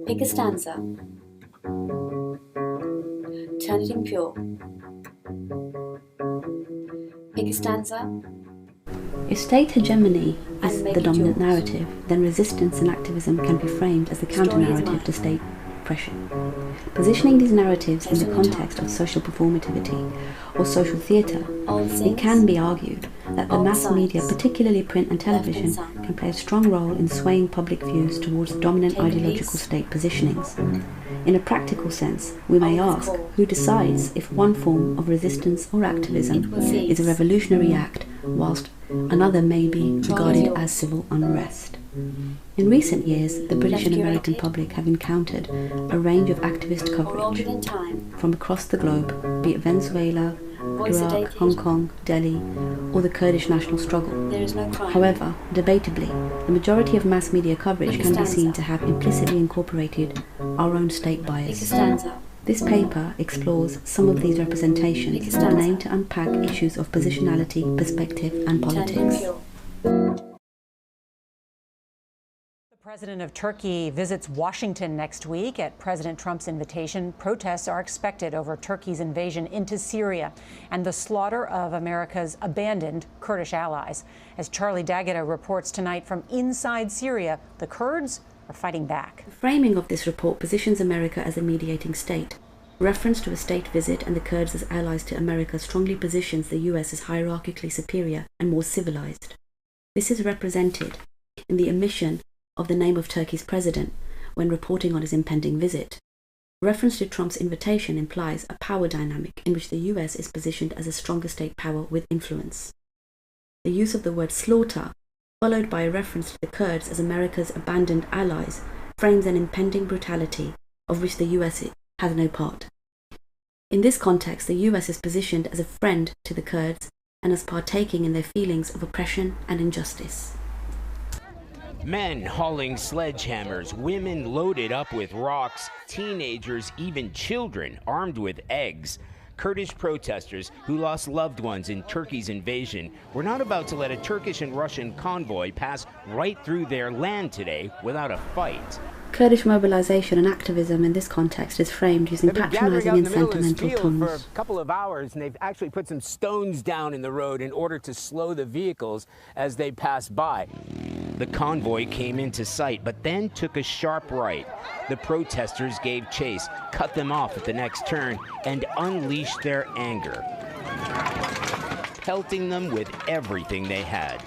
Pick a stanza. Turn it impure. Pick a stanza. If state hegemony is make the it dominant yours. narrative, then resistance and activism can be framed as the Story is counter-narrative mine. to state oppression. Positioning these narratives in the Testing the context time. of social performativity or social theatre, Old it things. can be argued that the Old mass media, signs. particularly print and Left television, unsung. can play a strong role in swaying public views towards dominant Take a ideological piece. state positionings. In a practical sense, we may Old ask, call. who decides if one form of resistance or activism It will is a cease. revolutionary act, whilst another may be regarded yours. as civil unrest? In recent years, the British and Left American curated. public have encountered a range of activist Or older coverage than time. from across the globe, be it Venezuela, Voice Iraq, sedated. Hong Kong, Delhi, or the Kurdish national struggle. There is no crime. However, debatably, the majority of mass media coverage Pick a can be stanza. seen to have implicitly incorporated our own state Pick a bias. stanza. This paper explores some of these representations Pick a with stanza. an aim to unpack issues of positionality, perspective, and Turn it politics. impure. The president of Turkey visits Washington next week. At President Trump's invitation, protests are expected over Turkey's invasion into Syria and the slaughter of America's abandoned Kurdish allies. As Charlie D'Agata reports tonight from inside Syria, the Kurds are fighting back. The framing of this report positions America as a mediating state. Reference to a state visit and the Kurds as allies to America strongly positions the US as hierarchically superior and more civilized. This is represented in the omission of the name of Turkey's president when reporting on his impending visit. Reference to Trump's invitation implies a power dynamic in which the US is positioned as a stronger state power with influence. The use of the word slaughter, followed by a reference to the Kurds as America's abandoned allies, frames an impending brutality of which the US has no part. In this context, the US is positioned as a friend to the Kurds and as partaking in their feelings of oppression and injustice. Men hauling sledgehammers, women loaded up with rocks, teenagers, even children armed with eggs. Kurdish protesters who lost loved ones in Turkey's invasion were not about to let a Turkish and Russian convoy pass right through their land today without a fight. Kurdish mobilization and activism in this context is framed using They've been gathering patronizing out in and the middle of this sentimental field for tones. a couple of hours, and they've actually put some stones down in the road in order to slow the vehicles as they pass by. The convoy came into sight, but then took a sharp right. The protesters gave chase, cut them off at the next turn, and unleashed their anger, pelting them with everything they had.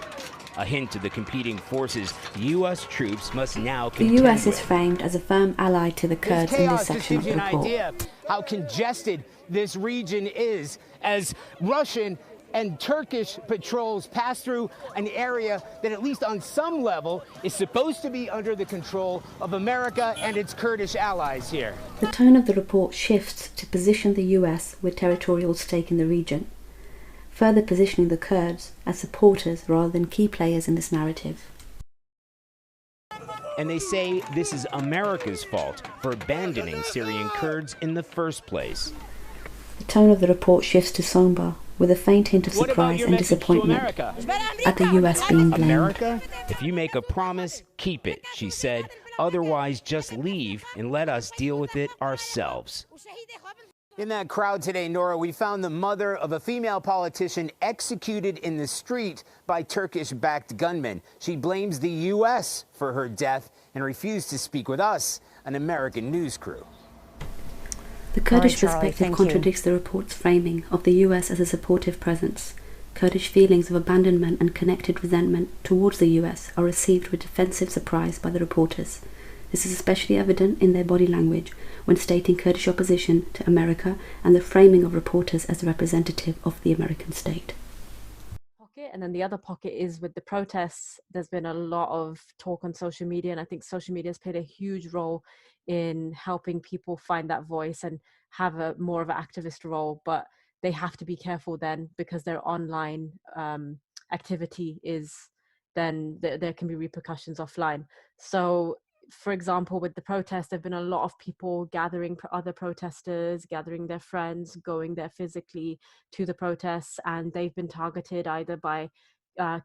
A hint to the competing forces U.S. troops must now The contend US is with. framed as a firm ally to the This Kurds in this chaos just section of gives the you an report. idea how congested this region is as Russian and Turkish patrols pass through an area that, at least on some level, is supposed to be under the control of America and its Kurdish allies here. The tone of the report shifts to position the US with territorial stake in the region, further positioning the Kurds as supporters rather than key players in this narrative. And they say this is America's fault for abandoning Syrian Kurds in the first place. The tone of the report shifts to somber, with a faint hint of What about surprise your and message to disappointment America? at the US being blamed. America, if you make a promise, keep it, she said. Otherwise, just leave and let us deal with it ourselves. In that crowd today, Nora, we found the mother of a female politician executed in the street by Turkish-backed gunmen. She blames the U.S. for her death and refused to speak with us, an American news crew. The Kurdish Charlie, perspective thank you. contradicts the report's framing of the US as a supportive presence. Kurdish feelings of abandonment and connected resentment towards the US are received with defensive surprise by the reporters. This is especially evident in their body language when stating Kurdish opposition to America and the framing of reporters as representative of the American state. And then the other pocket is with the protests. There's been a lot of talk on social media, and I think social media has played a huge role in helping people find that voice and have a more of an activist role. But they have to be careful then, because their online activity is then there can be repercussions offline. So for example, with the protests, there have been a lot of people gathering other protesters, gathering their friends, going there physically to the protests, and they've been targeted either by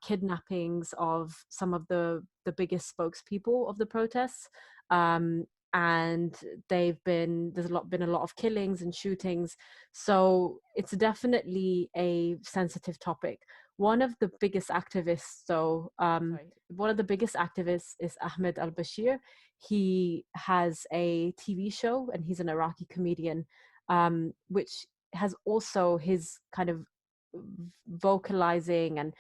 kidnappings of some of the biggest spokespeople of the protests, and there's been a lot of killings and shootings. So it's definitely a sensitive topic. One of the biggest activists, is Ahmed al-Bashir. He has a TV show, and he's an Iraqi comedian, which has also his kind of vocalizing and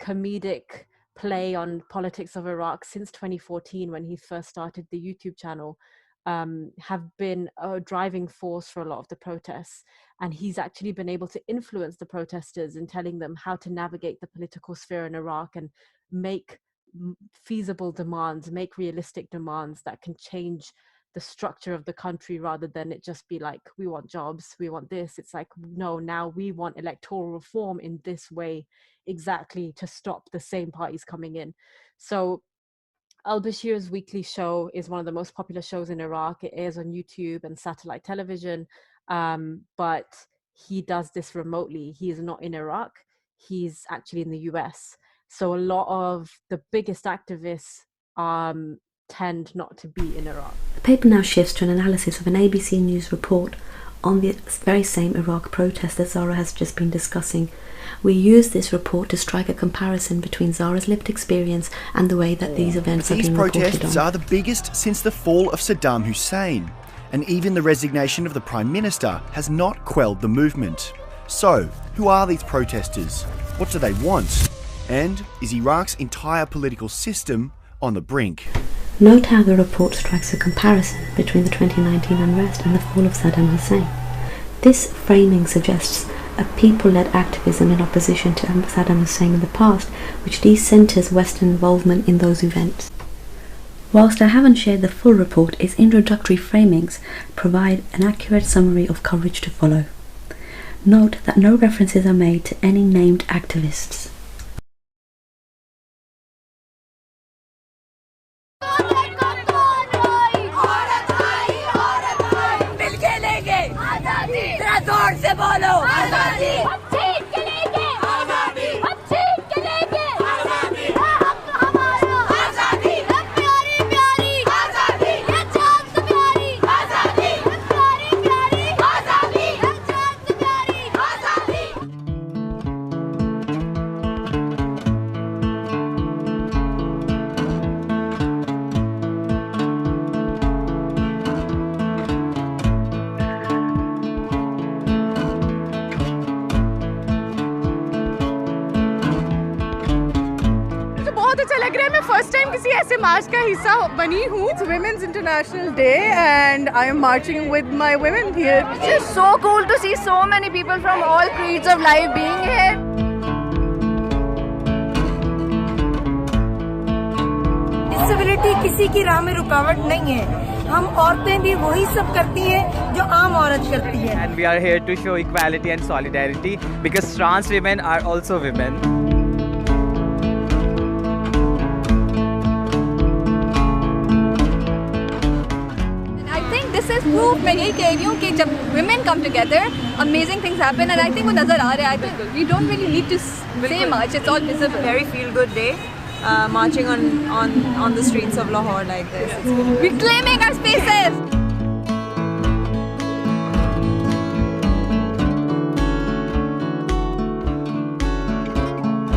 comedic play on politics of Iraq since 2014, when he first started the YouTube channel, have been a driving force for a lot of the protests. And he's actually been able to influence the protesters in telling them how to navigate the political sphere in Iraq and make feasible demands, make realistic demands that can change the structure of the country, rather than it just be like, we want jobs, we want this. It's like, no, now we want electoral reform in this way, exactly, to stop the same parties coming in. So al-Bashir's weekly show is one of the most popular shows in Iraq. It airs on YouTube and satellite television, but he does this remotely. He is not in Iraq. He's actually in the US. So a lot of the biggest activists tend not to be in Iraq. The paper now shifts to an analysis of an ABC News report on the very same Iraq protest that Zara has just been discussing. We use this report to strike a comparison between Zara's lived experience and the way that these events have been reported on. These protests are the biggest since the fall of Saddam Hussein, and even the resignation of the Prime Minister has not quelled the movement. So, who are these protesters? What do they want? And is Iraq's entire political system on the brink? Note how the report strikes a comparison between the 2019 unrest and the fall of Saddam Hussein. This framing suggests a people-led activism in opposition to Saddam Hussein in the past, which decenters Western involvement in those events. Whilst I haven't shared the full report, its introductory framings provide an accurate summary of coverage to follow. Note that no references are made to any named activists. First time किसी ऐसे मार्च का हिस्सा बनी हूँ. It's Women's International Day and I am marching with my women here. It's just so cool to see so many people from all creeds of life being here. Disability किसी की राह में रुकावट नहीं है. हम औरतें भी वही सब करती हैं जो आम औरत करती है. And we are here to show equality and solidarity because trans women are also women. This is proof मैं यही कह रही हूँ कि जब women come together, amazing things happen and I think वो नज़र आ रहा है. I think we don't really need to say much. It's all visible. Very feel good day. Marching on the streets of Lahore like this. We're claiming our spaces.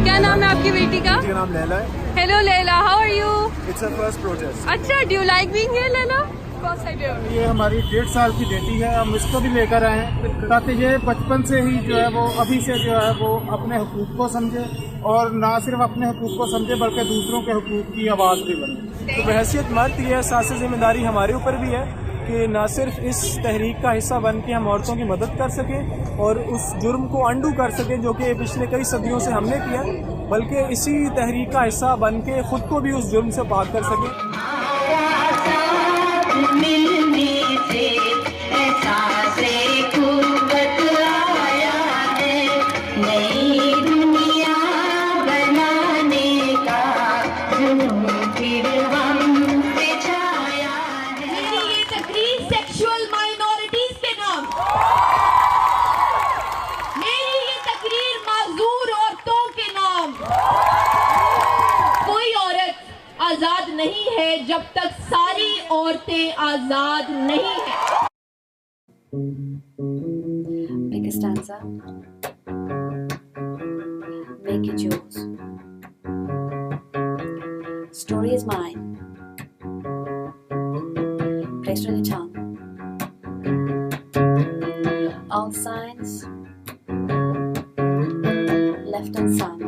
क्या नाम है आपकी बेटी का? मेरा नाम लैला है. Hello Leila, how are you? It's our first protest. अच्छा, do you like being here Leila? ये हमारी 1.5 साल की बेटी है. हम इसको भी लेकर आए हैं ताकि ये बचपन से ही जो है वो अभी से जो है वो अपने हुकूक को समझे और ना सिर्फ अपने हुकूक को समझे बल्कि दूसरों के हुकूक की आवाज़ भी बने. तो बहैसियत मर्द ये एहसास जिम्मेदारी हमारे ऊपर भी है कि ना सिर्फ इस तहरीक का हिस्सा बन के हम औरतों की मदद कर सकें और उस जुर्म को अंडू कर सकें जो कि पिछले कई सदियों से हमने किया, बल्कि इसी तहरीक का हिस्सा बन के खुद को भी उस जुर्म से पाक कर सकें. मिलने से एहसास क़ुव्वत आया है, नई दुनिया बनाने का जुनून फिर हम से आजाद नहीं है जब तक सारी औरतें आजाद नहीं हैं। Pick a stanza. Make it yours. Story is mine. Placed on your tongue. All signs left unsung.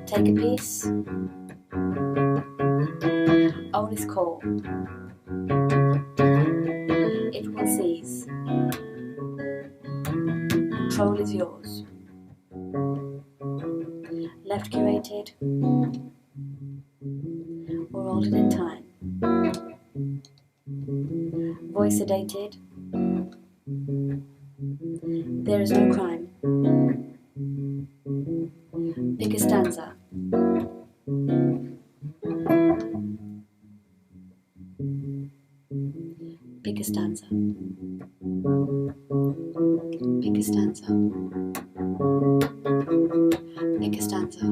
Take a piece. Own is core. Everyone sees. Control is yours. Left curated or altered in time. Voice sedated. There is no crime. Pick a stanza. Pick a stanza. Pick a stanza. Pick a stanza.